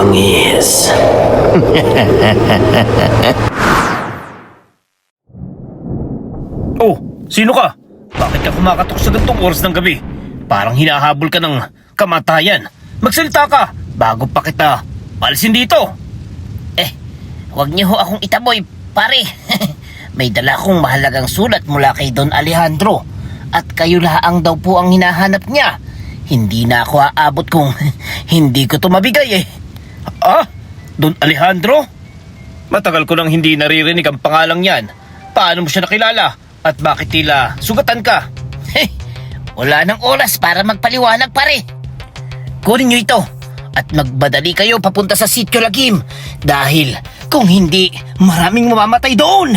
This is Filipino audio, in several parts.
langis. Oh, sino ka? Bakit ka kumakatok sa gantong oras ng gabi? Parang hinahabol ka ng kamatayan. Magsalita ka bago pa kita palisin dito. Huwag niyo ho akong itaboy, pare. May dala akong mahalagang sulat mula kay Don Alejandro. At kayo laang daw po ang hinahanap niya. Hindi na ako aabot kung hindi ko to mabigay eh. Ah? Don Alejandro? Matagal ko nang hindi naririnig ang pangalang yan. Paano mo siya nakilala? At bakit tila sugatan ka? Wala nang oras para magpaliwanag, pare. Kunin niyo ito at magbadali kayo papunta sa Sitio Lagim. Dahil kung hindi, maraming mamamatay doon.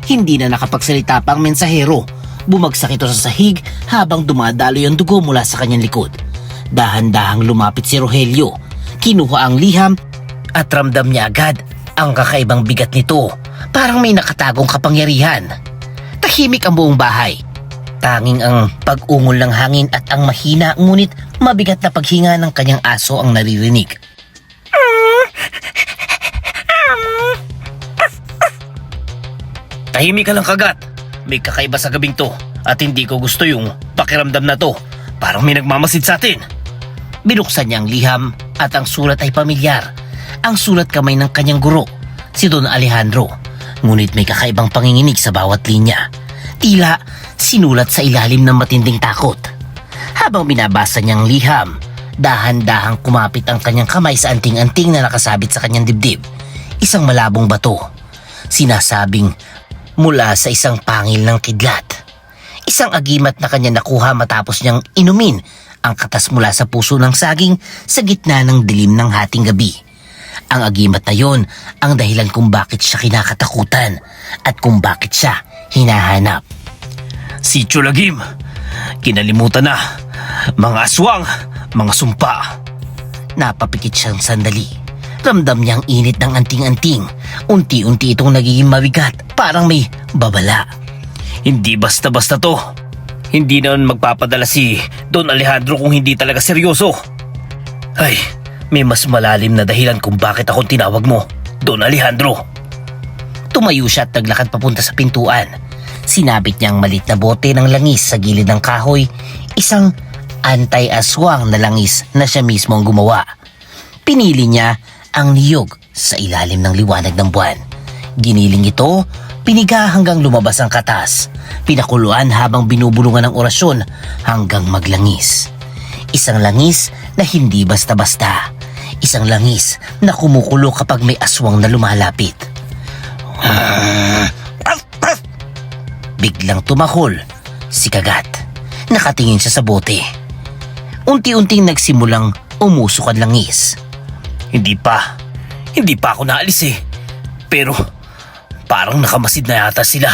Hindi na nakapagsalita pa ang mensahero. Bumagsak ito sa sahig habang dumadalo ang dugo mula sa kanyang likod. Dahan-dahang lumapit si Rogelio. Kinuha ang liham at ramdam niya agad ang kakaibang bigat nito. Parang may nakatagong kapangyarihan. Tahimik ang buong bahay. Tanging ang pag-ungol ng hangin at ang mahina ngunit mabigat na paghinga ng kanyang aso ang naririnig. Tahimik ka lang, Kagat. May kakaiba sa gabing to at hindi ko gusto yung pakiramdam na to. Parang may nagmamasid sa atin. Binuksan niya ang liham at ang sulat ay pamilyar. Ang sulat kamay ng kanyang guro, si Don Alejandro. Ngunit may kakaibang panginginig sa bawat linya. Tila sinulat sa ilalim ng matinding takot. Habang binabasa niyang liham, dahan-dahang kumapit ang kanyang kamay sa anting-anting na nakasabit sa kanyang dibdib. Isang malabong bato. Sinasabing mula sa isang pangil ng kidlat. Isang agimat na kanya nakuha matapos niyang inumin ang katas mula sa puso ng saging sa gitna ng dilim ng hating gabi. Ang agimat na yon ang dahilan kung bakit siya kinakatakutan at kung bakit siya hinahanap. Sitio Lagim. Kinalimutan na. Mga aswang, mga sumpa. Napapikit siyang sandali. Ramdam niyang init ng anting-anting. Unti-unti itong nagiging mabigat, parang may babala. Hindi basta-basta to. Hindi naman magpapadala si Don Alejandro kung hindi talaga seryoso. Ay, may mas malalim na dahilan kung bakit ako tinawag mo, Don Alejandro. Tumayo siya at naglakad papunta sa pintuan. Sinabit niya ang malit na bote ng langis sa gilid ng kahoy, isang anti-aswang na langis na siya mismo ang gumawa. Pinili niya ang niyog sa ilalim ng liwanag ng buwan. Giniling ito, piniga hanggang lumabas ang katas. Pinakuluan habang binubulungan ng orasyon hanggang maglangis. Isang langis na hindi basta-basta. Isang langis na kumukulo kapag may aswang na lumalapit. Biglang tumahol si Kagat. Nakatingin siya sa bote. Unti-unting nagsimulang umusok ang langis. Hindi pa ako naalis eh. Pero parang nakamasid na yata sila.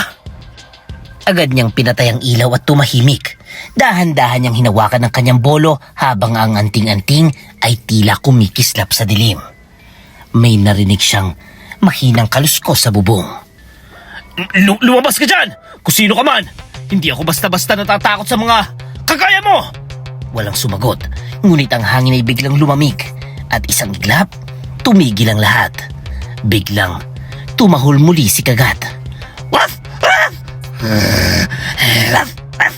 Agad niyang pinatay ang ilaw at tumahimik. Dahan-dahan niyang hinawakan ang kanyang bolo habang ang anting-anting ay tila kumikislap sa dilim. May narinig siyang mahinang kaluskos sa bubong. Lumabas ka dyan! Kung sino ka man! Hindi ako basta-basta natatakot sa mga kagaya mo! Walang sumagot, ngunit ang hangin ay biglang lumamig at isang iglap, tumigil ang lahat. Biglang tumahol muli si Kagat. Waf! Waf! Waf! Waf!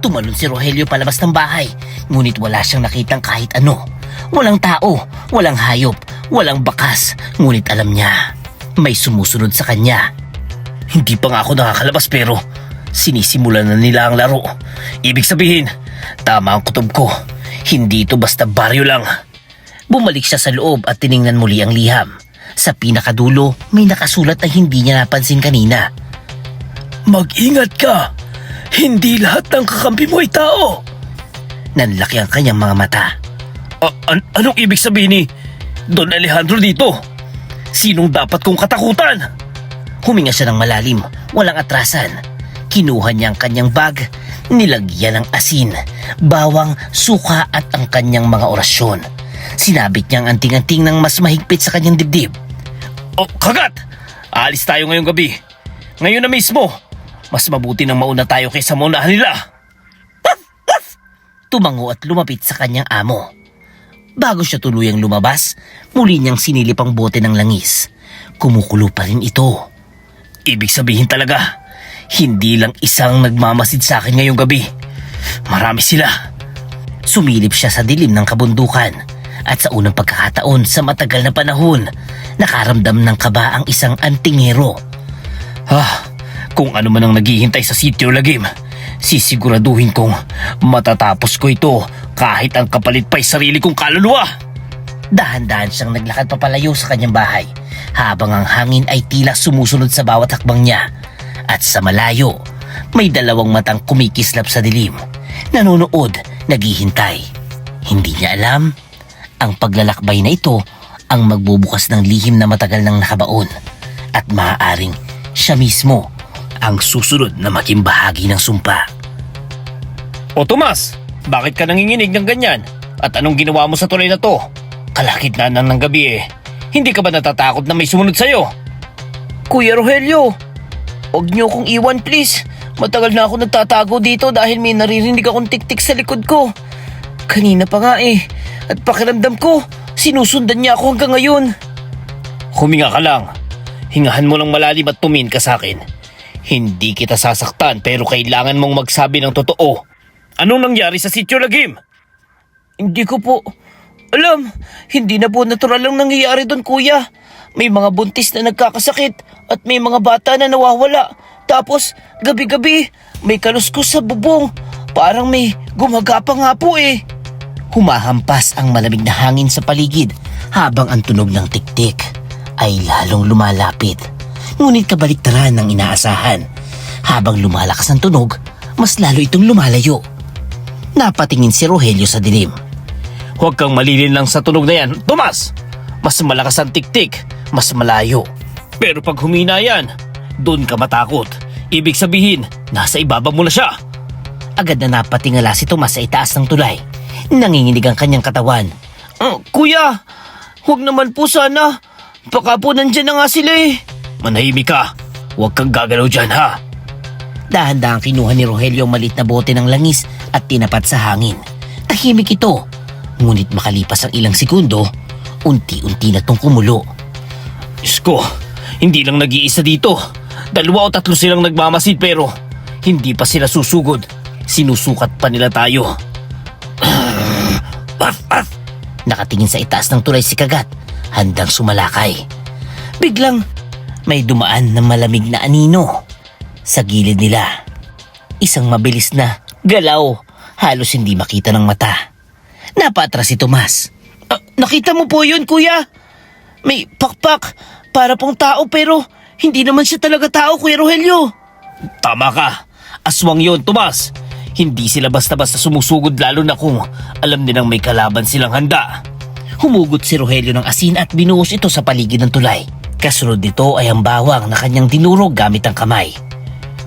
Tumalon si Rogelio palabas ng bahay, ngunit wala siyang nakitang kahit ano. Walang tao, walang hayop, walang bakas, ngunit alam niya, may sumusunod sa kanya. Hindi pa nga ako nakakalabas pero sinisimulan na nila ang laro. Ibig sabihin, tama ang kutob ko. Hindi ito basta baryo lang. Bumalik siya sa loob at tiningnan muli ang liham. Sa pinakadulo, may nakasulat na hindi niya napansin kanina. Mag-ingat ka! Hindi lahat ng kakampi mo ay tao! Nanlaki ang kanyang mga mata. Anong ibig sabihin ni Don Alejandro dito? Sinong dapat kong katakutan? Huminga siya ng malalim, walang atrasan. Kinuha niya ang kanyang bag, nilagyan ng asin, bawang, suka at ang kanyang mga orasyon. Sinabit niya ang anting-anting ng mas mahigpit sa kanyang dibdib. Oh, Kagat! Aalis tayo ngayong gabi. Ngayon na mismo. Mas mabuti nang mauna tayo kaysa maunahan nila. Tumango at lumapit sa kanyang amo. Bago siya tuluyang lumabas, muli niyang sinilip ang bote ng langis. Kumukulo pa rin ito. Ibig sabihin talaga, hindi lang isang nagmamasid sa akin ngayong gabi. Marami sila. Sumilip siya sa dilim ng kabundukan at sa unang pagkakataon sa matagal na panahon, nakaramdam ng kaba ang isang antingero. Kung ano man ang naghihintay sa Sitio Lagim, sisiguraduhin kong matatapos ko ito kahit ang kapalit pa'y sarili kong kaluluwa. Dahan-dahan siyang naglakad papalayo sa kanyang bahay habang ang hangin ay tila sumusunod sa bawat hakbang niya. At sa malayo, may dalawang matang kumikislap sa dilim. Nanonood, naghihintay. Hindi niya alam, ang paglalakbay na ito ang magbubukas ng lihim na matagal nang nakabaon. At maaaring siya mismo ang susunod na maging bahagi ng sumpa. O Tomas, bakit ka nanginginig ng ganyan? At anong ginawa mo sa tulay na to? Kalakitnaan ng gabi eh. Hindi ka ba natatakot na may sumunod sa'yo? Kuya Rogelio, huwag niyo akong iwan please. Matagal na ako nagtatago dito dahil may naririnig akong tiktik sa likod ko. Kanina pa nga eh. At pakiramdam ko, sinusundan niya ako hanggang ngayon. Huminga ka lang. Hingahan mo ng malalim at tumingin ka sa akin. Hindi kita sasaktan pero kailangan mong magsabi ng totoo. Anong nangyari sa Sitio Lagim? Hindi ko po alam. Hindi na po natural ang nangyayari doon, kuya. May mga buntis na nagkakasakit at may mga bata na nawawala. Tapos, gabi-gabi, may kaluskos sa bubong. Parang may gumagapang nga po eh. Humahampas ang malamig na hangin sa paligid habang ang tunog ng tiktik ay lalong lumalapit. Ngunit kabaliktaran ng inaasahan. Habang lumalakas ang tunog, mas lalo itong lumalayo. Napatingin si Rogelio sa dilim. Huwag kang malilin lang sa tunog na yan, Tomas! Mas malakas ang tiktik, mas malayo. Pero pag humina yan, doon ka matakot. Ibig sabihin, nasa ibaba mo na siya. Agad na napatingala si Tomas sa itaas ng tulay. Nanginginig ang kanyang katawan. Kuya, huwag naman po sana. Baka po nandyan na nga sila eh. Manahimik ka. Huwag kang gagalaw dyan, ha? Dahan-dahang kinuha ni Rogelio ang maliit na bote ng langis at tinapat sa hangin. Tahimik ito. Ngunit makalipas ang ilang segundo, unti-unti na itong kumulo. Diyos ko, hindi lang nag-iisa dito. 2 o 3 silang nagmamasid pero hindi pa sila susugod. Sinusukat pa nila tayo. Nakatingin sa itaas ng tulay si Kagat, handang sumalakay. Biglang may dumaan na malamig na anino sa gilid nila. Isang mabilis na galaw, halos hindi makita ng mata. Napatras si Tomas. Nakita mo po yun, kuya? May pakpak para pong tao pero hindi naman siya talaga tao, Kuya Rogelio. Tama ka. Aswang yon, Tomas. Hindi sila basta-basta sumusugod lalo na kung alam nilang may kalaban silang handa. Humugot si Rogelio ng asin at binuhos ito sa paligid ng tulay. Kasunod nito ay ang bawang na kanyang dinurog gamit ang kamay.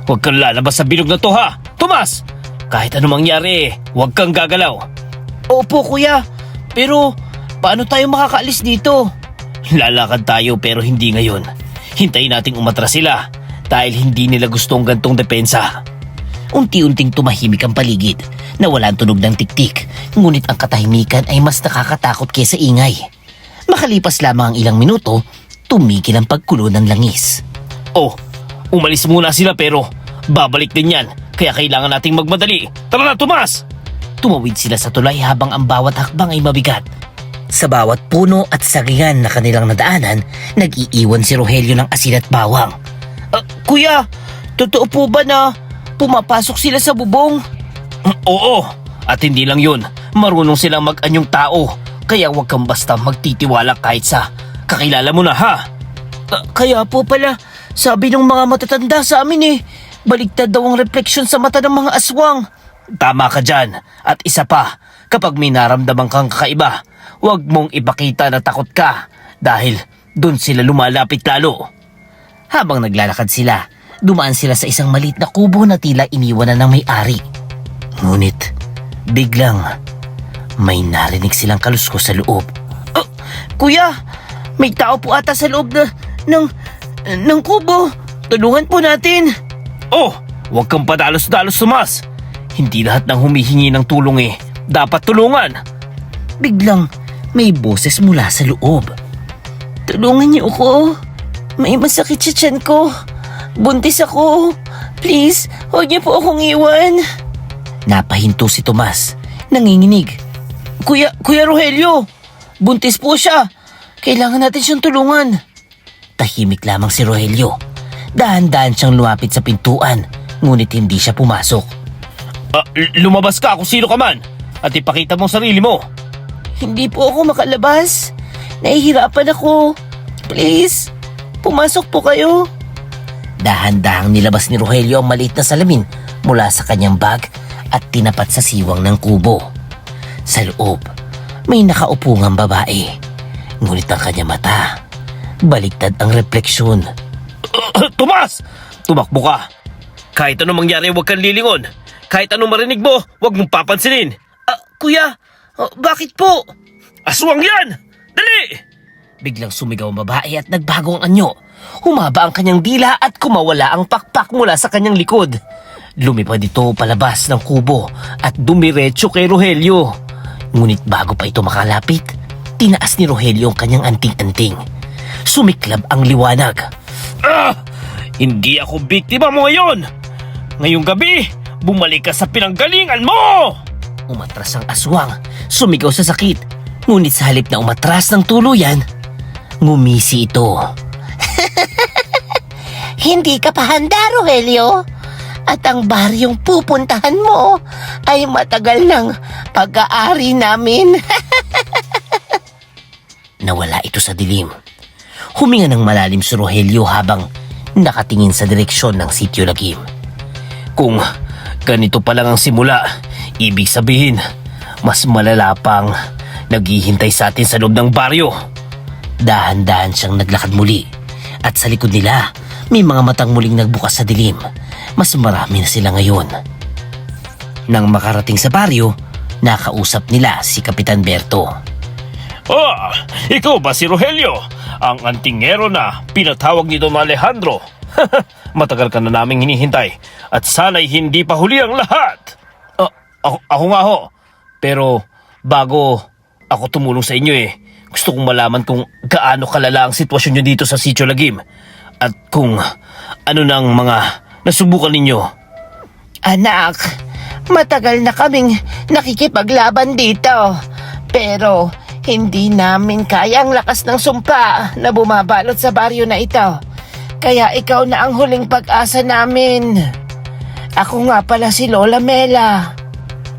Huwag kang lalabas sa bilog na to, ha, Tomas! Kahit ano mangyari, huwag kang gagalaw. Opo, kuya. Pero paano tayo makakaalis dito? Lalakad tayo pero hindi ngayon. Hintayin nating umatras sila dahil hindi nila gustong gantong depensa. Unti-unting tumahimik ang paligid. Nawala ang tunog ng tiktik. Ngunit ang katahimikan ay mas nakakatakot kaysa ingay. Makalipas lamang ang ilang minuto, tumigil ang pagkulo ng langis. Oh, umalis muna sila pero babalik din yan. Kaya kailangan nating magmadali. Tara na, Tomas! Tumawid sila sa tulay habang ang bawat hakbang ay mabigat. Sa bawat puno at sagingan na kanilang nadaanan, nag-iiwan si Rogelio ng asin at bawang. Kuya, totoo po ba na pumapasok sila sa bubong? Oo, at hindi lang yun. Marunong silang mag-anyong tao. Kaya huwag kang basta magtitiwala kahit sa kakilala mo na, ha? Kaya po pala, sabi ng mga matatanda sa amin baligtad daw ang refleksyon sa mata ng mga aswang. Tama ka dyan. At isa pa, kapag may naramdaman kang kakaiba, huwag mong ipakita na takot ka dahil dun sila lumalapit lalo. Habang naglalakad sila, dumaan sila sa isang maliit na kubo na tila iniwanan ng may-ari. Ngunit, biglang, may narinig silang kaluskos sa loob. Kuya, may tao po ata sa loob ng kubo. Tulungan po natin. Oh, huwag kang padalos-dalos, Tomas. Hindi lahat ng humihingi ng tulong dapat tulungan. Biglang, may boses mula sa loob. Tulungan niyo ako. May masakit sa tiyan ko. Buntis ako. Please, huwag niyo po akong iwan. Napahinto si Tomas, nanginginig. Kuya Rogelio, buntis po siya. Kailangan natin siyang tulungan. Tahimik lamang si Rogelio. Dahan-dahan siyang lumapit sa pintuan, ngunit hindi siya pumasok. Lumabas ka kung sino ka man at ipakita mo ang sarili mo. Hindi po ako makalabas. Nahihirapan ako. Please, pumasok po kayo. Dahan-dahang nilabas ni Rogelio ang maliit na salamin mula sa kanyang bag at tinapat sa siwang ng kubo. Sa loob, may nakaupo ngang babae. Ngunit ang kanyang mata, baliktad ang refleksyon. Tomas! Tumakbo ka. Kahit anong mangyari, huwag kang lilingon. Kahit anong marinig mo, huwag mong papansinin. Kuya, bakit po? Aswang yan! Dali! Biglang sumigaw ang babae at nagbago ang anyo. Humaba ang kanyang dila at kumawala ang pakpak mula sa kanyang likod. Lumipad ito palabas ng kubo at dumiretso kay Rogelio. Ngunit bago pa ito makalapit, tinaas ni Rogelio ang kanyang anting-anting. Sumiklab ang liwanag. Hindi ako biktima mo ngayon! Ngayong gabi, bumalik ka sa pinanggalingan mo! Umatras ang aswang, sumigaw sa sakit. Ngunit sa halip na umatras ng tuluyan, ngumisi ito. Hindi ka pa handa, Rogelio. At ang baryong pupuntahan mo ay matagal ng pag-aari namin. Nawala ito sa dilim. Huminga ng malalim si Rogelio habang nakatingin sa direksyon ng sitio lagim. Kung ganito pa lang ang simula, ibig sabihin, mas malala pang naghihintay sa atin sa loob ng baryo. Dahan-dahan siyang naglakad muli at sa likod nila may mga matang muling nagbukas sa dilim. Mas marami na sila ngayon. Nang makarating sa baryo, nakausap nila si Kapitan Berto. Ikaw ba si Rogelio? Ang antingero na pinatawag ni Don Alejandro. Matagal ka na naming hinihintay at sana'y hindi pa huli ang lahat. Ako nga ho. Pero bago ako tumulong sa inyo gusto kong malaman kung gaano kalala ang sitwasyon nyo dito sa Sitio Lagim at kung ano nang mga nasubukan ninyo. Anak, matagal na kaming nakikipaglaban dito. Pero hindi namin kaya ang lakas ng sumpa na bumabalot sa baryo na ito. Kaya ikaw na ang huling pag-asa namin. Ako nga pala si Lola Mela.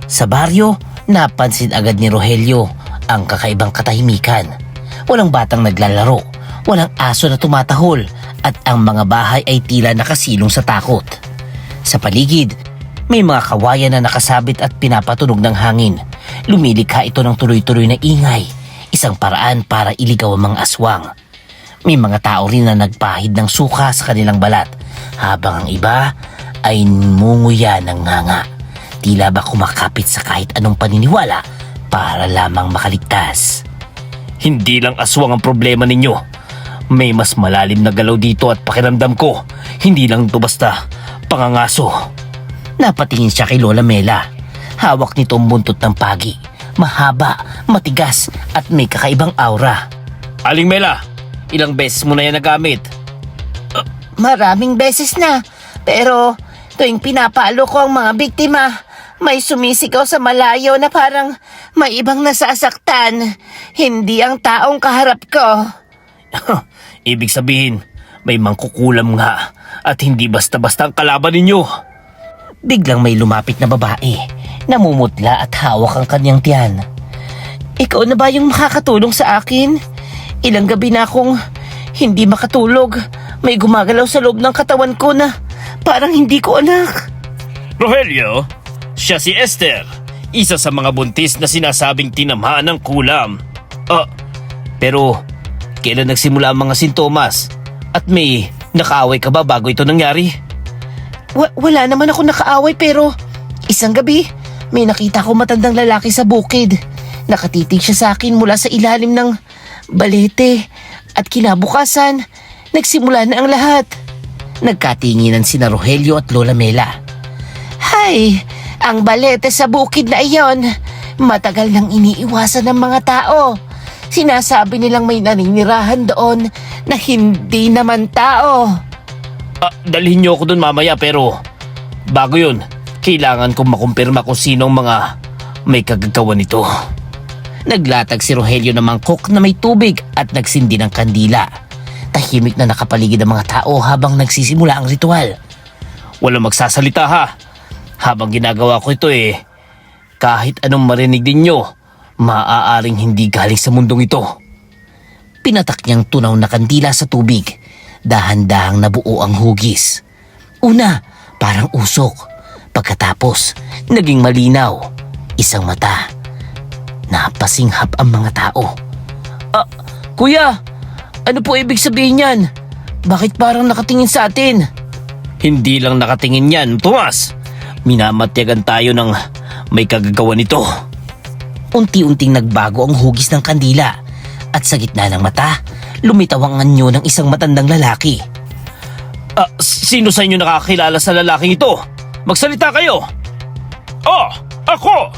Sa baryo, napansin agad ni Rogelio ang kakaibang katahimikan. Walang batang naglalaro, walang aso na tumatahol, at ang mga bahay ay tila nakasilong sa takot. Sa paligid, may mga kawayan na nakasabit at pinapatunog ng hangin. Lumilikha ito ng tuloy-tuloy na ingay, isang paraan para iligaw ang mga aswang. May mga tao rin na nagpahid ng suka sa kanilang balat, habang ang iba ay munguya ng nganga. Tila ba kumakapit sa kahit anong paniniwala para lamang makaligtas. Hindi lang aswang ang problema ninyo. May mas malalim na galaw dito at pakiramdam ko, hindi lang ito basta pangangaso. Napatingin siya kay Lola Mela. Hawak nito ang buntot ng pagi. Mahaba, matigas at may kakaibang aura. Aling Mela, ilang beses mo na yan nagamit? Maraming beses na. Pero tuwing pinapalo ko ang mga biktima, may sumisigaw sa malayo na parang may ibang nasasaktan. Hindi ang taong kaharap ko. Ibig sabihin, may mangkukulam nga at hindi basta-basta ang kalaban ninyo. Biglang may lumapit na babae. Namumutla at hawak ang kanyang tiyan. Ikaw na ba yung makakatulong sa akin? Ilang gabi na akong hindi makatulog. May gumagalaw sa loob ng katawan ko na parang hindi ko anak. Rogelio, siya si Esther, isa sa mga buntis na sinasabing tinamaan ng kulam. Pero kailan nagsimula ang mga sintomas? At may nakaaway ka ba bago ito nangyari? Wala naman ako nakaaway pero isang gabi may nakita ko matandang lalaki sa bukid. Nakatitig siya sa akin mula sa ilalim ng balete at kinabukasan nagsimula na ang lahat. Nagkatinginan sina Rogelio at Lola Mela. Hay, ang balete sa bukid na iyon, matagal nang iniiwasan ng mga tao. Sinasabi nilang may naninirahan doon na hindi naman tao. Dalhin niyo ako dun mamaya pero bago yun, kailangan kong makumpirma kung sinong mga may kagagawa nito. Naglatag si Rogelio ng mangkok na may tubig at nagsindi ng kandila. Tahimik na nakapaligid ang mga tao habang nagsisimula ang ritual. Walang magsasalita ha. Habang ginagawa ko ito kahit anong marinig din nyo, maaaring hindi galing sa mundong ito. Pinatak niyang tunaw na kandila sa tubig. Dahan-dahang nabuo ang hugis. Una, parang usok. Pagkatapos, naging malinaw. Isang mata. Napasinghap ang mga tao. Kuya, ano po ibig sabihin yan? Bakit parang nakatingin sa atin? Hindi lang nakatingin yan, Tomas. Minamatyagan tayo ng may kagagawa nito. Unti-unting nagbago ang hugis ng kandila. At sa gitna ng mata, lumitaw ang anyo ng isang matandang lalaki. Sino sa inyo nakakilala sa lalaking ito? Magsalita kayo! Ako!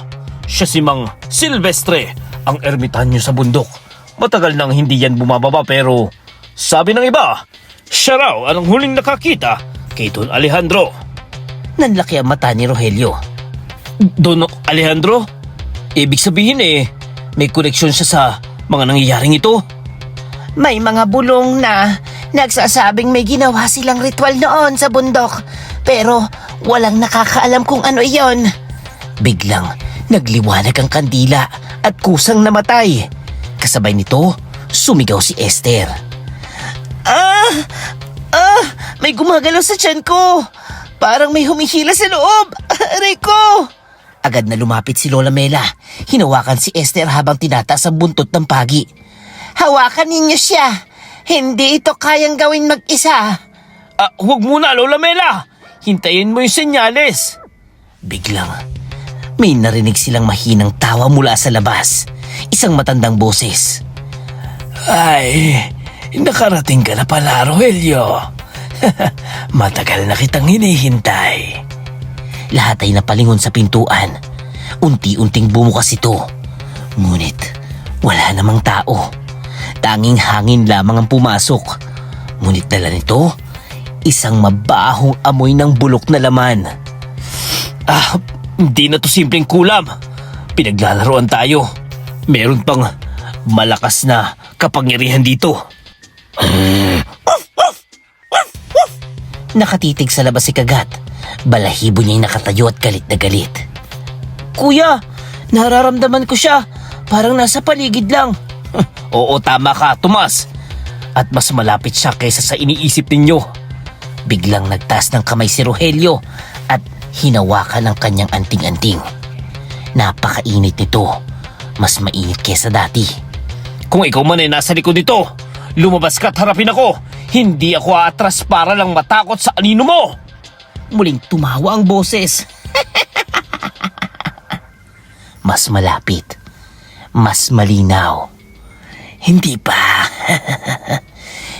Siya si Mang Silvestre, ang ermitanyo sa bundok. Matagal nang hindi yan bumababa pero sabi ng iba, siya raw ang huling nakakita kay Don Alejandro. Nanlaki ang mata ni Rogelio. Don Alejandro? Ibig sabihin may koneksyon siya sa mga nangyayaring ito? May mga bulong na nagsasabing may ginawa silang ritual noon sa bundok. Pero walang nakakaalam kung ano iyon. Biglang nagliwanag ang kandila at kusang namatay. Kasabay nito, sumigaw si Esther. May gumagalaw sa tiyan ko. Parang may humihila sa loob. Aray ko! Agad na lumapit si Lola Mela. Hinawakan si Esther habang tinataas ang buntot ng pagi. Hawakan ninyo siya. Hindi ito kayang gawin mag-isa. Huwag muna, Lola Mela! Hintayin mo yung senyales. Biglang, may narinig silang mahinang tawa mula sa labas. Isang matandang boses. Ay, nakarating ka na pala, Rogelio. Matagal na kitang hinihintay. Lahat ay napalingon sa pintuan. Unti-unting bumukas ito. Ngunit wala namang tao. Tanging hangin lamang ang pumasok. Ngunit dala nito, isang mabahong amoy ng bulok na laman. Hindi na to simpleng kulam. Pinaglalaroan tayo. Meron pang malakas na kapangyarihan dito. Nakatitig sa labas si Kagat. Balahibo niya'y nakatayo at galit na galit. Kuya, nararamdaman ko siya. Parang nasa paligid lang. Oo, tama ka, Tomas. At mas malapit siya kaysa sa iniisip ninyo. Biglang nagtaas ng kamay si Rogelio at hinawakan ang kanyang anting-anting. Napakainit nito. Mas mainit kesa dati. Kung ikaw man ay nasa likod nito, lumabas ka at harapin ako. Hindi ako aatras para lang matakot sa anino mo. Muling tumawa ang boses. Mas malapit. Mas malinaw. Hindi pa.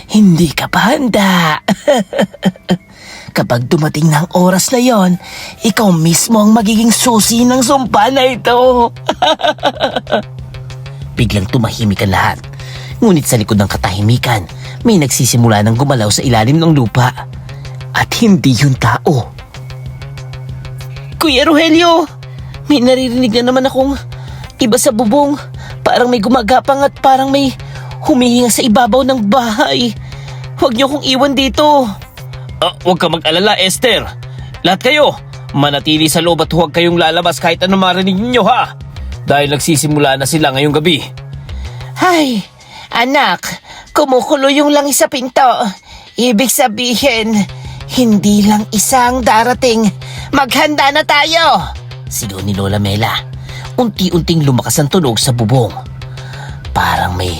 Hindi ka pa handa. Kapag dumating na ang oras na yon, ikaw mismo ang magiging susi ng sumpa na ito. Biglang tumahimik ang lahat. Ngunit sa likod ng katahimikan, may nagsisimula ng gumalaw sa ilalim ng lupa. At hindi yun tao. Kuya Rogelio, may naririnig na naman akong iba sa bubong. Parang may gumagapang at parang may humihinga sa ibabaw ng bahay. Huwag niyo kong iwan dito. Huwag ka mag-alala, Esther. Lahat kayo, manatili sa loob at huwag kayong lalabas kahit anong marinig ninyo ha. Dahil nagsisimula na sila ngayong gabi. Ay, anak, kumukulo yung langis sa pinto. Ibig sabihin, hindi lang isang darating. Maghanda na tayo! Sigaw ni Lola Mela. Unti-unting lumakas ang tunog sa bubong. Parang may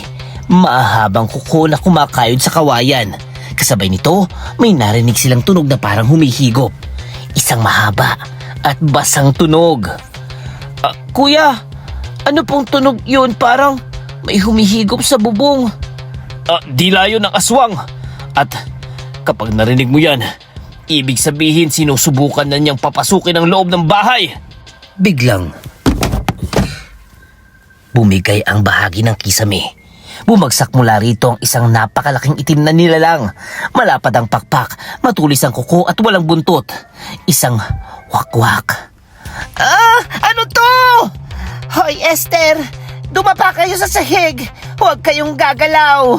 mahabang kuko na kumakayod sa kawayan. Kasabay nito, may narinig silang tunog na parang humihigop. Isang mahaba at basang tunog. Kuya, ano pong tunog yun? Parang may humihigop sa bubong. Dila yun ng aswang. At kapag narinig mo yan, ibig sabihin sinusubukan na niyang papasukin ang loob ng bahay. Biglang, bumigay ang bahagi ng kisame. bumagsak mula rito ang isang napakalaking itim na nilalang. Malapad ang pakpak, matulis ang kuko at walang buntot. Isang wakwak. Ano to? Hoy, Esther! Dumapa kayo sa sahig! Huwag kayong gagalaw!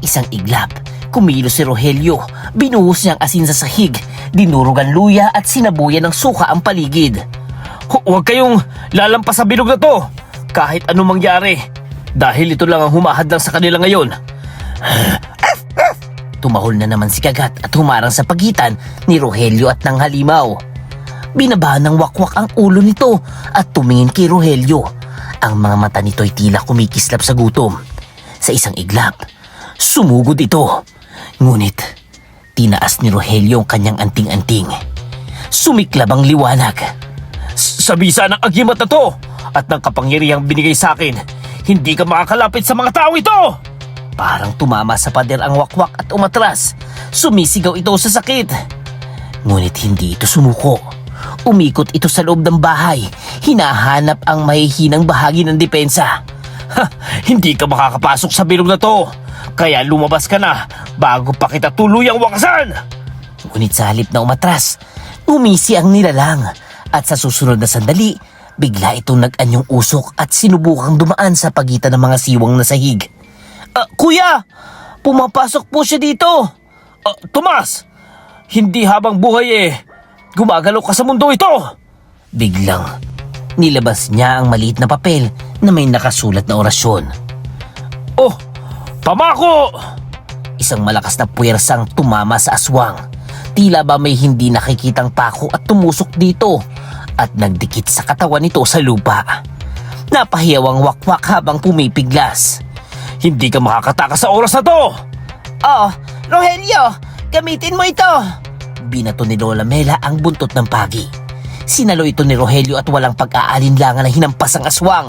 Isang iglap, kumilos si Rogelio. Binuhos niya ang asin sa sahig, dinurugan luya at sinabuyan ng suka ang paligid. Huwag kayong lalampas sa bilog na to, kahit anong mangyari. Dahil ito lang ang humahadlang sa kanila ngayon. Tumahol na naman si Kagat at humarang sa pagitan ni Rogelio at ng halimaw. Binabahan ng wakwak ang ulo nito at tumingin kay Rogelio. Ang mga mata nito'y tila kumikislap sa gutom. Sa isang iglap, sumugod ito. Ngunit, tinaas ni Rogelio ang kanyang anting-anting. Sumiklab ang liwanag. Sa bisa ng agimat na to at ng kapangyarihang binigay sa akin, hindi ka makakalapit sa mga tao ito! Parang tumama sa pader ang wakwak at umatras. Sumisigaw ito sa sakit. Ngunit hindi ito sumuko. Umikot ito sa loob ng bahay. Hinahanap ang mahihinang bahagi ng depensa. Hindi ka makakapasok sa bilog na to, kaya lumabas ka na bago pa kita tuluyang wakasan! Ngunit sa halip na umatras, umisi ang nilalang. At sa susunod na sandali, bigla itong nag-anyong usok at sinubukang dumaan sa pagitan ng mga siwang na sahig. Kuya! Pumapasok po siya dito! Tomas! Hindi habang buhay gumagalaw ka sa mundo ito! Biglang, nilabas niya ang maliit na papel na may nakasulat na orasyon. Oh! Pamako! Isang malakas na puwersang tumama sa aswang. Tila ba may hindi nakikitang pako at tumusok dito at nagdikit sa katawan nito sa lupa. Napahiyaw ang wakwak habang pumipiglas. Hindi ka makakatakas sa oras na to! Rogelio! Gamitin mo ito! Binato ni Lola Mela ang buntot ng pagi. Sinalo ito ni Rogelio at walang pag-aalinlangan na hinampas ang aswang.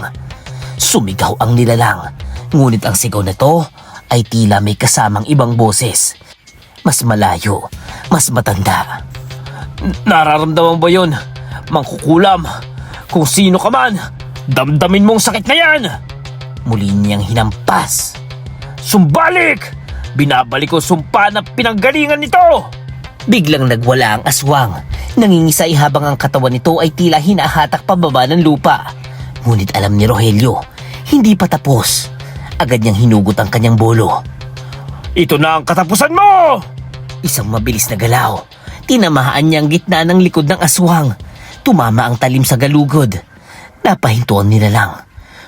Sumigaw ang nilalang. Ngunit ang sigaw na to ay tila may kasamang ibang boses. Mas malayo, mas matanda. Nararamdaman ba yun? Mangkukulam! Kung sino ka man, damdamin mong sakit na yan! Muli niyang hinampas. Sumbalik! Binabalik ko sumpa na pinanggalingan nito! Biglang nagwala ang aswang. Nangingisay habang ang katawan nito ay tila hinahatak pababa ng lupa. Ngunit alam ni Rogelio, hindi pa tapos. Agad niyang hinugot ang kanyang bolo. Ito na ang katapusan mo! Isang mabilis na galaw. Tinamahaan niya ang gitna ng likod ng aswang. Tumama ang talim sa galugod. Napahintuan nila lang.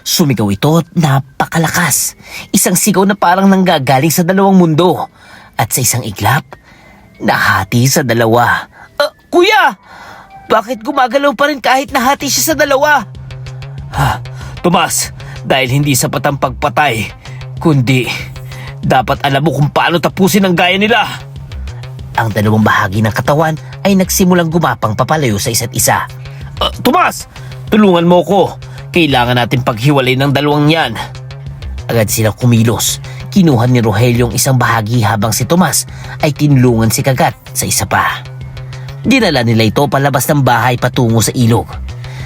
Sumigaw ito at napakalakas. Isang sigaw na parang nanggagaling sa dalawang mundo. At sa isang iglap, nahati sa dalawa. Kuya! Bakit gumagalaw pa rin kahit nahati siya sa dalawa? Tomas, dahil hindi sapat ang pagpatay, kundi dapat alam mo kung paano tapusin ang gaya nila. Ang dalawang bahagi ng katawan ay nagsimulang gumapang papalayo sa isa't isa. Tomas, tulungan mo ko. Kailangan natin paghiwalay ng dalawang yan. Agad silang kumilos. Kinuha ni Rogelio ang isang bahagi habang si Tomas ay tinulungan si Kagat sa isa pa. Dinala nila ito palabas ng bahay patungo sa ilog.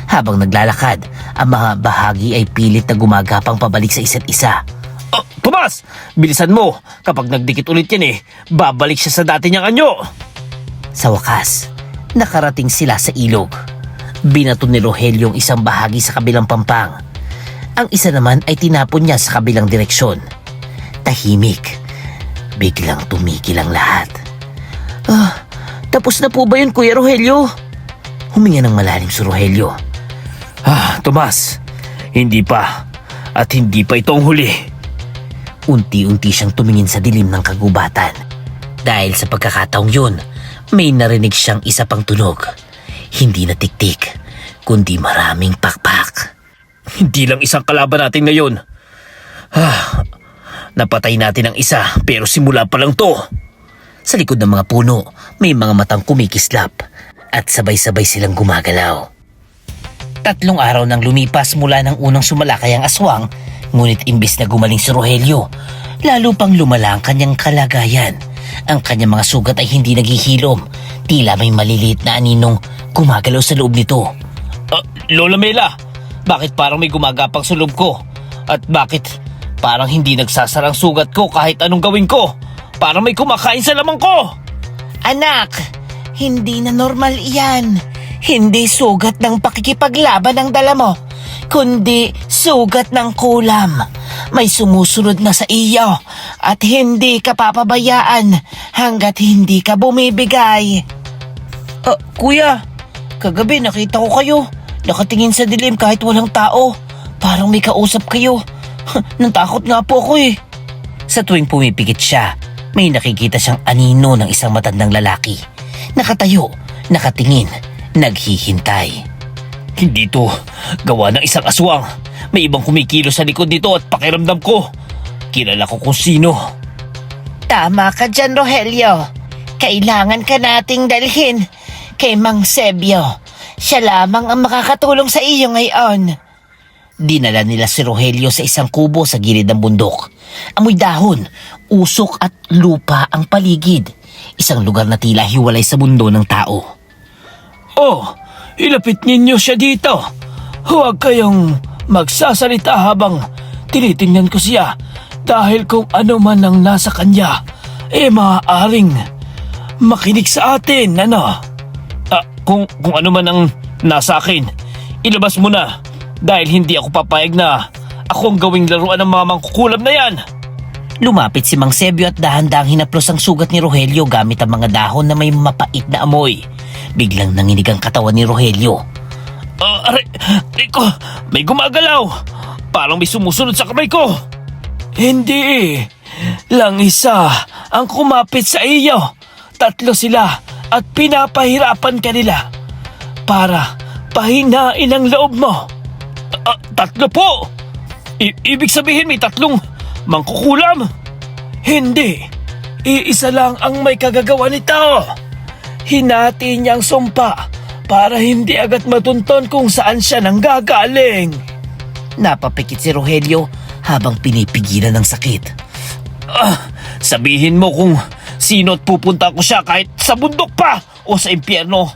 Habang naglalakad, ang mga bahagi ay pilit na gumagapang pabalik sa isa't isa. Tomas, bilisan mo. Kapag nagdikit ulit yan babalik siya sa dati niyang anyo. Sa wakas, nakarating sila sa ilog. Binato ni Rogelio ang isang bahagi sa kabilang pampang. Ang isa naman ay tinapon niya sa kabilang direksyon. Tahimik. Biglang tumigil ang lahat. Tapos na po ba yun, Kuya Rogelio? Huminga ng malalim si Rogelio. Tomas, hindi pa. At hindi pa itong huli. Unti-unti siyang tumingin sa dilim ng kagubatan. Dahil sa pagkakataong yun, may narinig siyang isa pang tunog. Hindi na tiktik, kundi maraming pakpak. Hindi lang isang kalaban natin ngayon. Napatay natin ang isa pero simula pa lang to. Sa likod ng mga puno, may mga matang kumikislap at sabay-sabay silang gumagalaw. 3 araw nang lumipas mula ng unang sumalakay ang aswang, ngunit imbis na gumaling si Rogelio, lalo pang lumala ang kanyang kalagayan. Ang kanyang mga sugat ay hindi naghihilom, tila may maliliit na aninong gumagalaw sa loob nito. Lola Mela, bakit parang may gumagapang sa loob ko? At bakit Parang hindi nagsasarang sugat ko kahit anong gawin ko. Parang may kumakain sa lamang ko. Anak, hindi na normal iyan. Hindi sugat ng pakikipaglaban ang dala mo, kundi sugat ng kulam. May sumusunod na sa iyo at hindi ka papabayaan hanggat hindi ka bumibigay. Kuya, kagabi nakita ko kayo. Nakatingin sa dilim kahit walang tao. Parang may kausap kayo. Natakot nga po ako eh. Sa tuwing pumipikit siya, may nakikita siyang anino ng isang matandang lalaki. Nakatayo, nakatingin, naghihintay. Hindi to gawa ng isang aswang. May ibang kumikilo sa likod nito at pakiramdam ko. Kilala ko kung sino. Tama ka dyan, Rogelio. Kailangan ka nating dalhin kay Mang Sebio. Siya lamang ang makakatulong sa iyo ngayon. Dinala nila si Rogelio sa isang kubo sa gilid ng bundok. Amoy dahon, usok at lupa ang paligid. Isang lugar na tila hiwalay sa mundo ng tao. Oh, ilapit ninyo siya dito. Huwag kayong magsasalita habang tinitingnan ko siya. Dahil kung ano man ang nasa kanya, maaaring makinig sa atin, ano? Kung ano man ang nasa akin, ilabas mo na. Dahil hindi ako papayag na ako ang gawing laruan ng mga mangkukulam na yan. Lumapit si Mang Sebio at dahan-dahang hinaplos ang sugat ni Rogelio gamit ang mga dahon na may mapait na amoy. Biglang nanginig ang katawan ni Rogelio. Rico, may gumagalaw. Parang may sumusunod sa kamay ko. Hindi. Lang isa ang kumapit sa iyo. 3 sila at pinapahirapan ka nila para pahinain ang loob mo. 3 po? Ibig sabihin may 3 mangkukulam? Hindi. Iisa lang ang may kagagawa nito. Hinati niyang sumpa para hindi agad matunton kung saan siya nanggagaling. Napapikit si Rogelio habang pinipigilan ng sakit. Sabihin mo kung sino at pupunta ko siya kahit sa bundok pa o sa impyerno.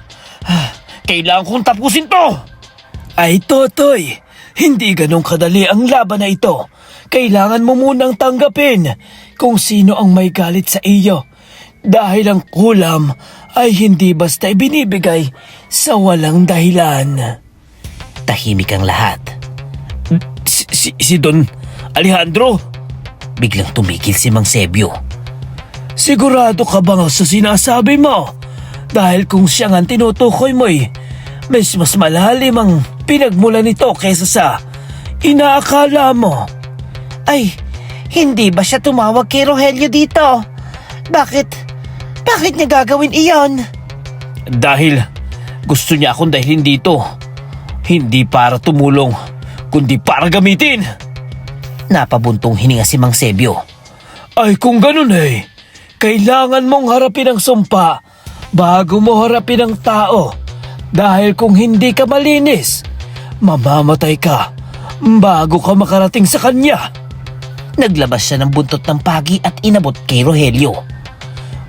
Kailangan kong tapusin to. Ay, Totoy, hindi ganun kadali ang laban na ito. Kailangan mo munang tanggapin kung sino ang may galit sa iyo. Dahil ang kulam ay hindi basta ibinibigay sa walang dahilan. Tahimik ang lahat. Si Don Alejandro? Biglang tumigil si Mang Sebio. Sigurado ka ba nga sa sinasabi mo? Dahil kung siya nga ang tinutukoy mo mas malalim ang pinagmula nito kaysa sa inaakala mo. Ay, hindi ba siya tumawag kay Rogelio dito? Bakit niya gagawin iyon? Dahil gusto niya akong dahilin dito. Hindi para tumulong, kundi para gamitin. Napabuntong hininga si Mang Sebio. Ay kung ganun kailangan mong harapin ang sumpa bago mo harapin ang tao. Dahil kung hindi ka malinis, mamamatay ka bago ka makarating sa kanya. Naglabas siya ng buntot ng pagi at inabot kay Rogelio.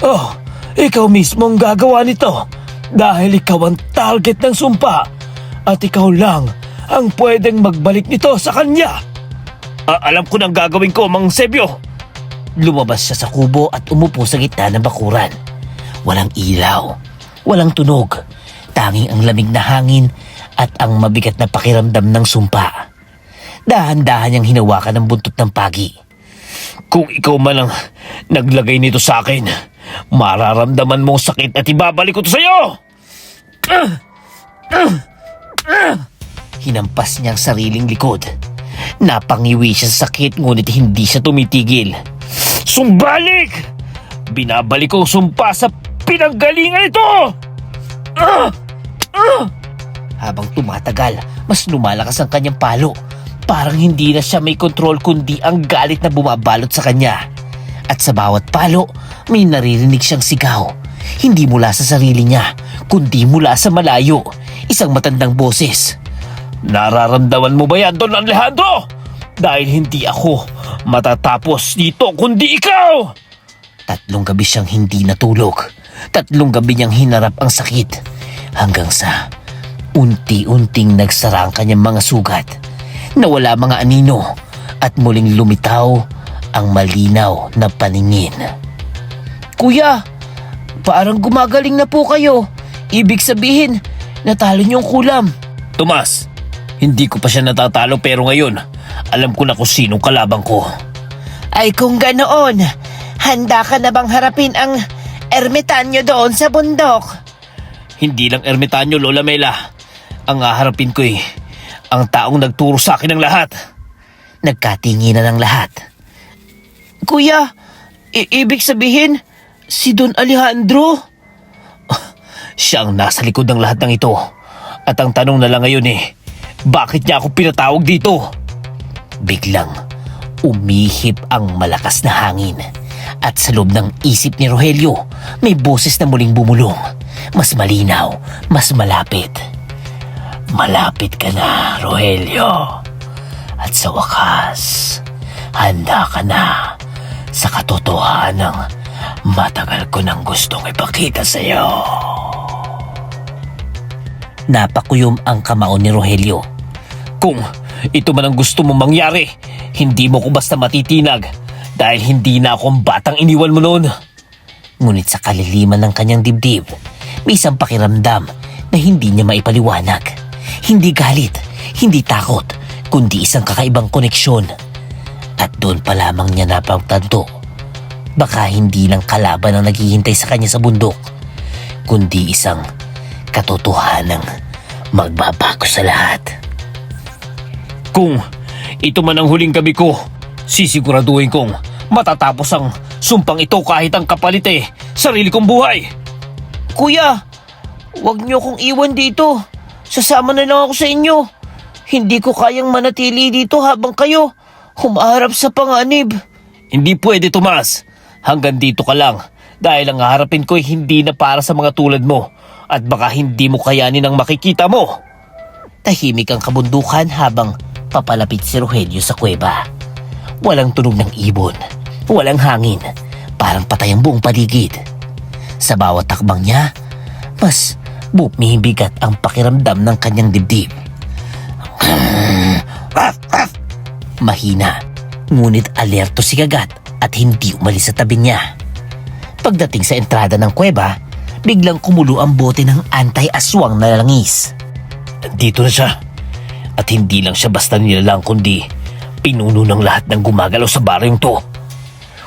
Oh, ikaw mismo ang gagawa nito dahil ikaw ang target ng sumpa at ikaw lang ang pwedeng magbalik nito sa kanya. Alam ko nang gagawin ko, Mang Sebio. Lumabas siya sa kubo at umupo sa gitna ng bakuran. Walang ilaw, walang tunog, tanging ang lamig na hangin at ang mabigat na pakiramdam ng sumpa. Dahan-dahan niyang hinawakan ang buntot ng pagi. Kung ikaw man ang naglagay nito sa akin, mararamdaman mo sakit at ibabalik ko to sa'yo! Hinampas niya ang sariling likod. Napangiwi siya sa sakit ngunit hindi siya tumitigil. Sumbalik! Binabalik ko ang sumpa sa pinanggalingan ito! Habang tumatagal, mas lumalakas ang kanyang palo. Parang hindi na siya may kontrol kundi ang galit na bumabalot sa kanya. At sa bawat palo, may naririnig siyang sigaw. Hindi mula sa sarili niya, kundi mula sa malayo. Isang matandang boses. Nararamdaman mo ba yan, Don Alejandro? Dahil hindi ako matatapos dito kundi ikaw! 3 gabi siyang hindi natulog. 3 gabi niyang hinarap ang sakit. Hanggang sa unti-unting nagsara ang kanyang mga sugat. Nawala mga anino at muling lumitaw ang malinaw na paningin. Kuya, parang gumagaling na po kayo. Ibig sabihin, natalo niyong kulam. Tomas, hindi ko pa siya natatalo pero ngayon, alam ko na kung sinong kalabang ko. Ay kung ganoon, handa ka na bang harapin ang ermitanyo doon sa bundok? Hindi lang ermitanyo, Lola Mela. Ang haharapin ko ang taong nagturo sa akin ng lahat. Nagkatinginan ng lahat. Kuya, ibig sabihin, si Don Alejandro? Siya ang nasa likod ng lahat ng ito. At ang tanong na lang ngayon bakit niya ako pinatawag dito? Biglang umihip ang malakas na hangin. At sa loob ng isip ni Rogelio, may boses na muling bumulong. Mas malinaw, mas malapit. Malapit ka na, Rogelio. At sa wakas, handa ka na sa katotohanang matagal ko nang gustong ipakita sa iyo. Napakuyom ang kamao ni Rogelio. Kung ito man ang gusto mong mangyari, hindi mo ko basta matitinag dahil hindi na akong batang iniwan mo noon. Ngunit sa kaliliman ng kanyang dibdib, may isang pakiramdam na hindi niya maipaliwanag. Hindi galit, hindi takot, kundi isang kakaibang koneksyon. At doon pa lamang niya napagtanto, baka hindi lang kalaban ang naghihintay sa kanya sa bundok, kundi isang katotohanang magbabago sa lahat. Kung ito man ang huling gabi ko, sisiguraduhin kong matatapos ang sumpang ito kahit ang kapalit sarili kong buhay. Kuya, wag niyo kong iwan dito. Sasama na lang ako sa inyo. Hindi ko kayang manatili dito habang kayo humaharap sa panganib. Hindi pwede, Tomas. Hanggang dito ka lang dahil ang haharapin ko hindi na para sa mga tulad mo at baka hindi mo kayanin ang makikita mo. Tahimik ang kabundukan habang papalapit si Rogelio sa kuweba. Walang tunog ng ibon, walang hangin, parang patay ang buong paligid. Sa bawat takbang niya, mas bumibigat ang pakiramdam ng kanyang dibdib. Mahina, ngunit alerto si Kagat at hindi umalis sa tabi niya. Pagdating sa entrada ng kuweba, biglang kumulo ang bote ng anti-aswang na langis. Nandito na siya. At hindi lang siya basta nilalang kundi pinuno ng lahat ng gumagalaw sa baryong to.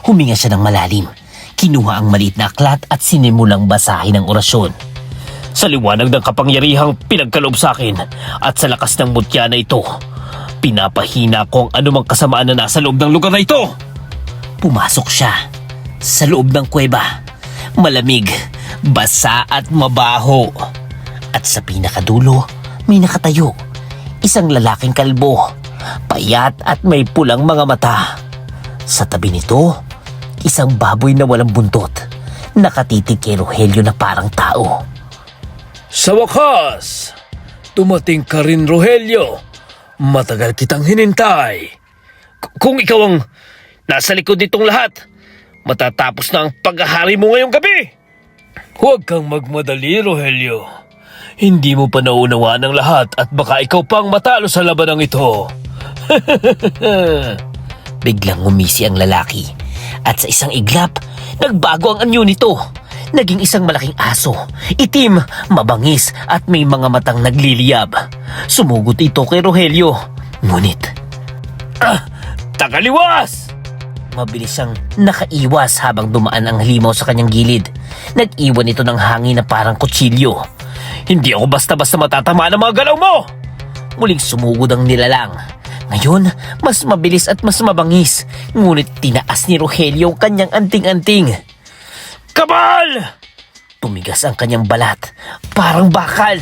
Huminga siya ng malalim, kinuha ang maliit na aklat at sinimulang basahin ang orasyon. Sa liwanag ng kapangyarihang pinagkaloob sa akin at sa lakas ng mutya na ito, pinapahina ko ang anumang kasamaan na nasa loob ng lugar na ito. Pumasok siya sa loob ng kuweba. Malamig, basa at mabaho. At sa pinakadulo, may nakatayo. Isang lalaking kalbo, payat at may pulang mga mata. Sa tabi nito, isang baboy na walang buntot, nakatitig kay Rogelio na parang tao. Sa wakas, dumating ka rin, Rogelio. Matagal kitang hinintay. Kung ikaw ang nasa likod nitong lahat, matatapos na ang paghahari mo ngayong gabi. Huwag kang magmadali, Rogelio. Hindi mo pa naunawaan ang lahat at baka ikaw pang matalo sa labanang ito. Biglang ngumisi ang lalaki at sa isang iglap, nagbago ang anyo nito. Naging isang malaking aso, itim, mabangis at may mga matang nagliliyab. Sumugot ito kay Rogelio. Ngunit, Takaliwas! mabilis siyang nakaiwas habang dumaan ang halimaw sa kanyang gilid. Nag-iwan ito ng hangin na parang kutsilyo. Hindi ako basta-basta matatamaan ng mga galaw mo! Muling sumugod ang nilalang. Ngayon, mas mabilis at mas mabangis. Ngunit tinaas ni Rogelio ang kanyang anting-anting. Kabal! Tumigas ang kanyang balat, parang bakal.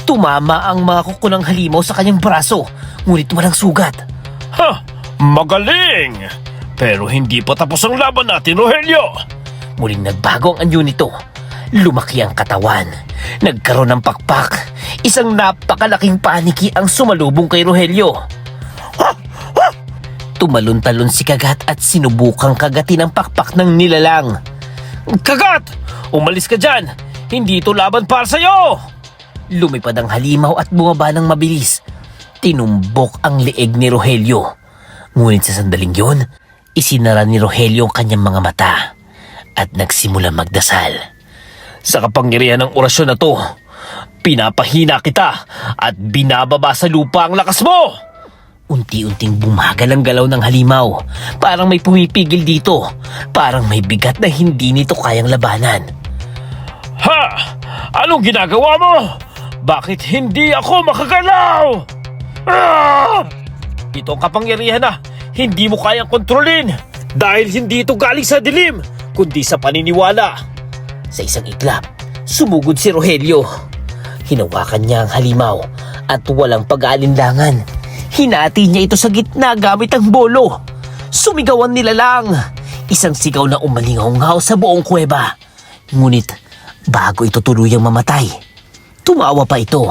Tumama ang mga kuko ng halimaw sa kanyang braso, ngunit walang sugat. Ha! Magaling! Pero hindi pa tapos ang laban natin, Rogelio! Muling nagbago ang anyo nito. Lumaki ang katawan. Nagkaroon ng pakpak. Isang napakalaking paniki ang sumalubong kay Rogelio. Tumalon-talon si Kagat at sinubukang kagatin ang pakpak ng nilalang. Kagat! Umalis ka dyan! Hindi ito laban para sa'yo! Lumipad ang halimaw at bumaba ng mabilis. Tinumbok ang leeg ni Rogelio. Ngunit sa sandaling yon, isinara ni Rogelio ang kanyang mga mata at nagsimula magdasal. Sa kapangyarihan ng orasyon na to, pinapahina kita at binababa sa lupa ang lakas mo! Unti-unting bumagal ang galaw ng halimaw. Parang may pumipigil dito. Parang may bigat na hindi nito kayang labanan. Ha! Anong ginagawa mo? Bakit hindi ako makagalaw? Ah! Ito ang kapangyarihan na hindi mo kayang kontrolin dahil hindi ito galing sa dilim, kundi sa paniniwala. Sa isang iglap, sumugod si Rogelio. Hinawakan niya ang halimaw at walang pag-aalinlangan. Hinati niya ito sa gitna gamit ang bolo. Sumigaw ang nilalang. Isang sigaw na umalingaw sa buong kuweba. Ngunit bago ito tuluyang mamatay, tumawa pa ito.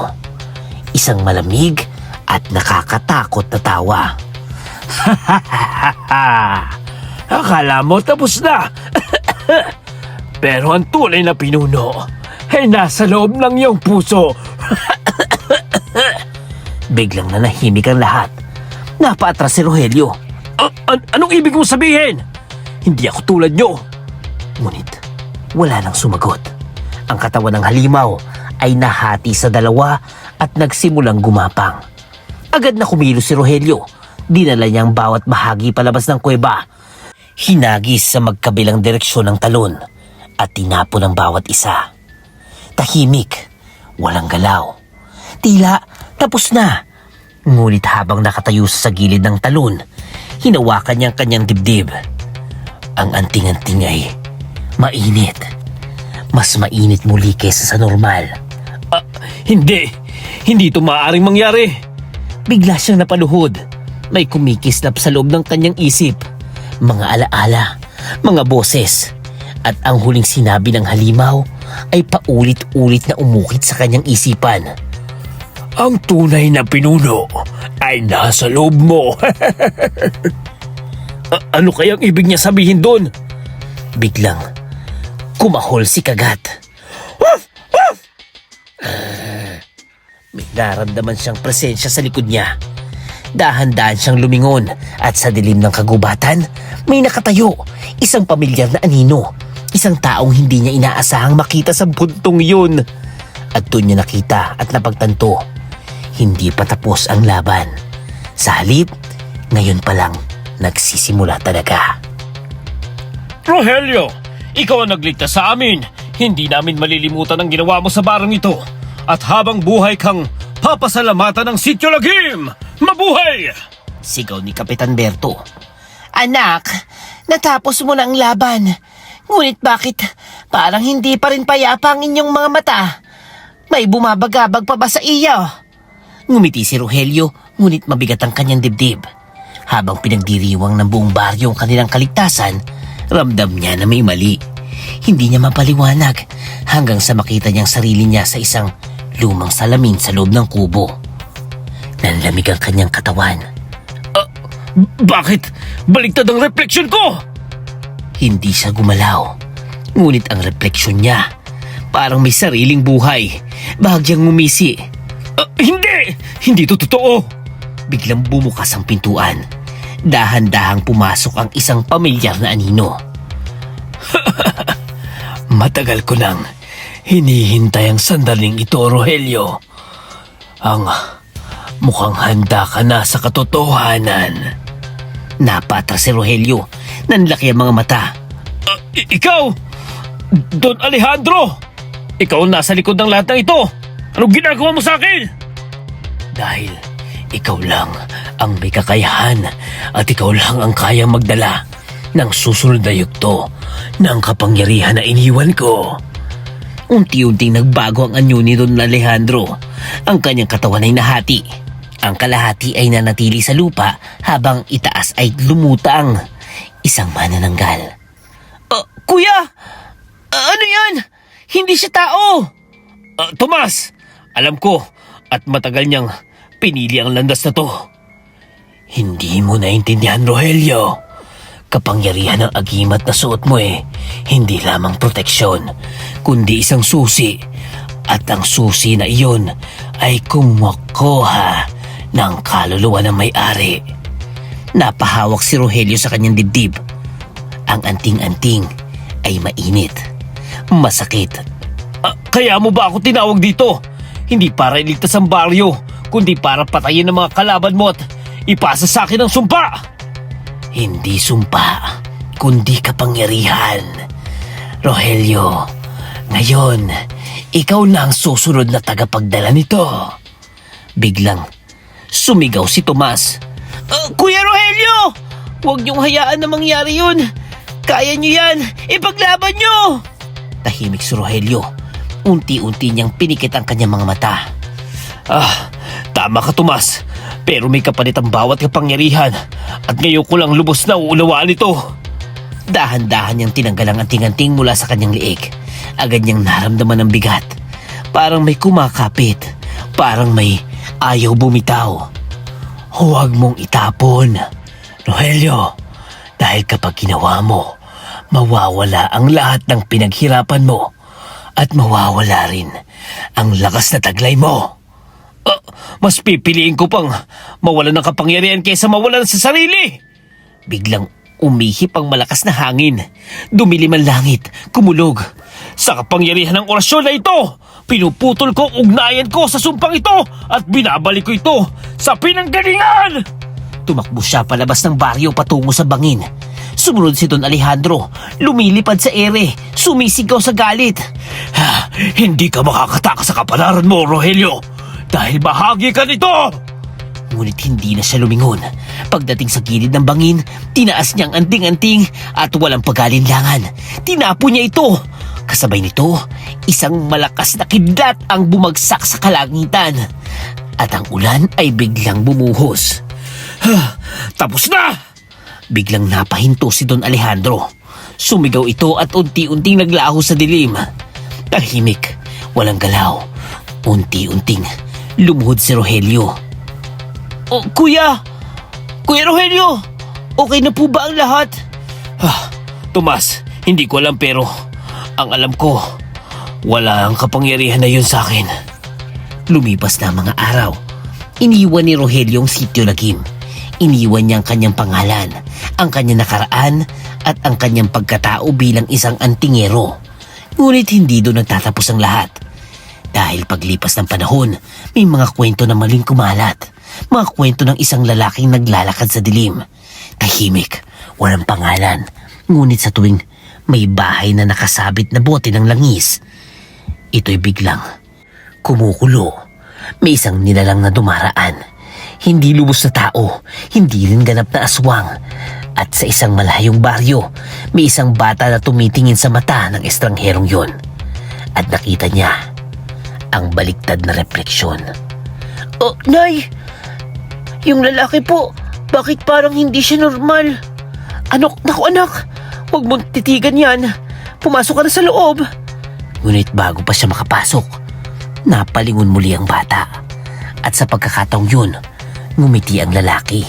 Isang malamig at nakakatakot na tawa. Akala mo tapos na. Pero ang tunay na pinuno ay nasa loob ng iyong puso. Biglang nanahimik ang lahat. Napaatras si Rogelio. Anong ibig mong sabihin? Hindi ako tulad nyo. Ngunit wala nang sumagot. Ang katawan ng halimaw ay nahati sa dalawa at nagsimulang gumapang. Agad na kumilos si Rogelio. Dinala niya ang bawat bahagi palabas ng kuweba. Hinagis sa magkabilang direksyon ng talon at tinapon ang bawat isa. Tahimik, walang galaw. Tila tapos na. Ngunit habang nakatayo sa gilid ng talon, hinawakan niya ang kanyang dibdib. Ang anting-anting ay mainit. Mas mainit muli kesa sa normal. Hindi ito maaaring mangyari. Bigla siyang napaluhod. May kumikislap sa loob ng kanyang isip. Mga alaala, mga boses. At ang huling sinabi ng halimaw ay paulit-ulit na umukit sa kanyang isipan. Ang tunay na pinuno ay nasa loob mo. Ano kayang ibig niya sabihin doon? Biglang kumahol si Kagat. May naramdaman siyang presensya sa likod niya. Dahan-dahan siyang lumingon at sa dilim ng kagubatan, may nakatayo, isang pamilyar na anino. Isang taong hindi niya inaasahang makita sa buntong yun. At doon niya nakita at napagtanto, hindi pa tapos ang laban. Sa halip, ngayon pa lang nagsisimula talaga. Rogelio, ikaw ang nagligtas sa amin. Hindi namin malilimutan ang ginawa mo sa barang ito. At habang buhay kang papasalamatan ng Sitio Lagim! Mabuhay! Sigaw ni Kapitan Berto. Anak, natapos mo na ang laban. Ngunit bakit parang hindi pa rin payapa ang inyong mga mata? May bumabagabag pa ba sa iyo? Ngumiti si Rogelio, ngunit mabigat ang kanyang dibdib. Habang pinagdiriwang ng buong baryo ang kanilang kaligtasan, ramdam niya na may mali. Hindi niya mapaliwanag hanggang sa makita niyang sarili niya sa isang lumang salamin sa loob ng kubo. Nanlamig ang kanyang katawan. Bakit? Baliktad ang refleksyon ko! Hindi siya gumalaw. Ngunit ang refleksyon niya, parang may sariling buhay. Bahagyang ngumisi. Hindi to totoo! Biglang bumukas ang pintuan. Dahan-dahang pumasok ang isang pamilyar na anino. Matagal ko nang hinihintay ang sandaling ito, Rogelio. Ang mukhang handa ka na sa katotohanan. Napatras si Rogelio. Nanlaki ang mga mata. Ikaw! Don Alejandro! Ikaw ang nasa likod ng lahat ng ito! Anong ginagawa mo sa akin? Dahil ikaw lang ang may kakayahan at ikaw lang ang kayang magdala ng susunod na yugto ng kapangyarihan na iniwan ko. Unti-unting nagbago ang anyo ni Don Alejandro. Ang kanyang katawan ay nahati. Ang kalahati ay nanatili sa lupa habang itaas ay lumutang. Isang manananggal. Kuya! Ano yan? Hindi siya tao! Tomas! Alam ko at matagal niyang pinili ang landas na to. Hindi mo naintindihan, Rogelio. Kapangyarihan ng agimat na suot mo hindi lamang proteksyon, kundi isang susi. At ang susi na iyon ay kumukuha ng kaluluwa ng may-ari. Napahawak si Rogelio sa kanyang dibdib. Ang anting-anting ay mainit. Masakit. Kaya mo ba ako tinawag dito? Hindi para iligtas ang baryo, kundi para patayin ang mga kalaban mo at ipasa sa akin ang sumpa. Hindi sumpa, kundi kapangyarihan. Rogelio, ngayon, ikaw na ang susunod na tagapagdala nito. Biglang sumigaw si Tomas. Kuya Rogelio! Huwag niyong hayaan na mangyari yun. Kaya niyo yan. Ipaglaban niyo! Tahimik si Rogelio. Unti-unti niyang pinikit ang kanyang mga mata. Tama ka, Tomas. Pero may kapalit ang bawat kapangyarihan at ngayon ko lang lubos na uunawaan ito. Dahan-dahan niyang tinanggal ang anting-anting mula sa kanyang liig. Agad niyang naramdaman ang bigat. Parang may kumakapit. Parang may ayaw bumitaw. Huwag mong itapon, Rogelio. Dahil kapag ginawa mo, mawawala ang lahat ng pinaghirapan mo at mawawala rin ang lakas na taglay mo. Mas pipiliin ko pang mawalan ng kapangyarihan kaysa mawalan sa sarili. Biglang umihip ang malakas na hangin. Dumilim ang langit, kumulog. Sa kapangyarihan ng orasyon na ito, pinuputol ko ang ugnayan ko sa sumpang ito at binabalik ko ito sa pinanggalingan! Tumakbo siya palabas ng baryo patungo sa bangin. Sumunod si Don Alejandro, lumilipad sa ere, sumisigaw sa galit. Hindi ka makakatakas sa kapalaran mo, Rogelio, dahil bahagi ka nito! Ngunit hindi na siya lumingon. Pagdating sa gilid ng bangin, tinaas niya ang anting-anting at walang pag-alinlangan. Tinapo niya ito. Kasabay nito, isang malakas na kidlat ang bumagsak sa kalangitan. At ang ulan ay biglang bumuhos. Tapos na! Biglang napahinto si Don Alejandro. Sumigaw ito at unti-unting naglaho sa dilim. Tahimik, walang galaw. Unti-unting lumuhod si Rogelio. Kuya Rogelio, okay na po ba ang lahat? Tomas, hindi ko alam pero ang alam ko, wala ang kapangyarihan na yun sa akin. Lumipas na ang mga araw. Iniwan ni Rogelio ang sitio Lagim. Iniwan niya ang kanyang pangalan, ang kanyang nakaraan at ang kanyang pagkatao bilang isang antingero. Ngunit hindi doon nagtatapos ang lahat. Dahil paglipas ng panahon, may mga kwento na maling kumalat. Mga kwento ng isang lalaking naglalakad sa dilim. Tahimik, walang pangalan. Ngunit sa tuwing may bahay na nakasabit na bote ng langis, ito'y biglang kumukulo. May isang nilalang na dumaraan. Hindi lubos na tao, hindi rin ganap na aswang. At sa isang malayong baryo, may isang bata na tumitingin sa mata ng estrangherong yon. At nakita niya ang baliktad na refleksyon. Nay! Yung lalaki po, bakit parang hindi siya normal? Naku anak, huwag mong titigan yan. Pumasok ka na sa loob. Ngunit bago pa siya makapasok, napalingon muli ang bata. At sa pagkakataong yun, ngumiti ang lalaki.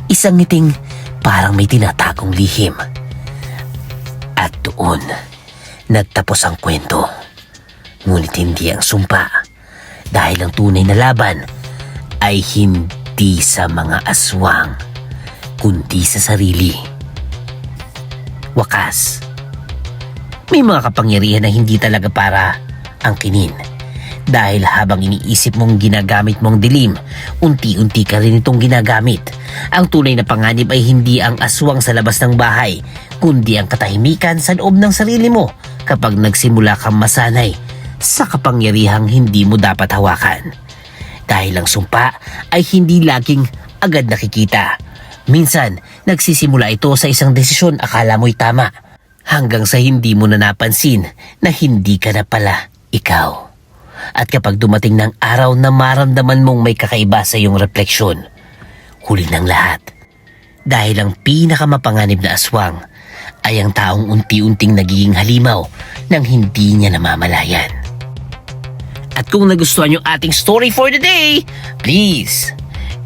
Isang ngiting parang may tinatagong lihim. At doon, nagtapos ang kwento. Ngunit hindi ang sumpa. Dahil ang tunay na laban ay hindi sa mga aswang, kundi sa sarili. Wakas. May mga kapangyarihan na hindi talaga para angkinin. Dahil habang iniisip mong ginagamit mong dilim, unti-unti ka rin itong ginagamit. Ang tunay na panganib ay hindi ang aswang sa labas ng bahay, kundi ang katahimikan sa loob ng sarili mo kapag nagsimula kang masanay sa kapangyarihang hindi mo dapat hawakan. Dahil ang sumpa ay hindi laging agad nakikita. Minsan, nagsisimula ito sa isang desisyon akala mo'y tama, hanggang sa hindi mo na napansin na hindi ka na pala ikaw. At kapag dumating ng araw na maramdaman mong may kakaiba sa iyong refleksyon, huli ng lahat. Dahil ang pinakamapanganib na aswang ay ang taong unti-unting nagiging halimaw nang hindi niya namamalayan. At kung nagustuhan yung ating story for the day, please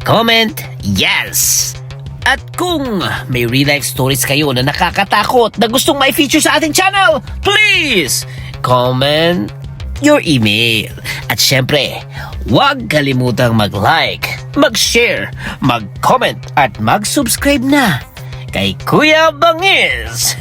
comment yes! At kung may real life stories kayo na nakakatakot na gustong may feature sa ating channel, please comment your email. At syempre, huwag kalimutang mag-like, mag-share, mag-comment at mag-subscribe na kay Kuya Bangis.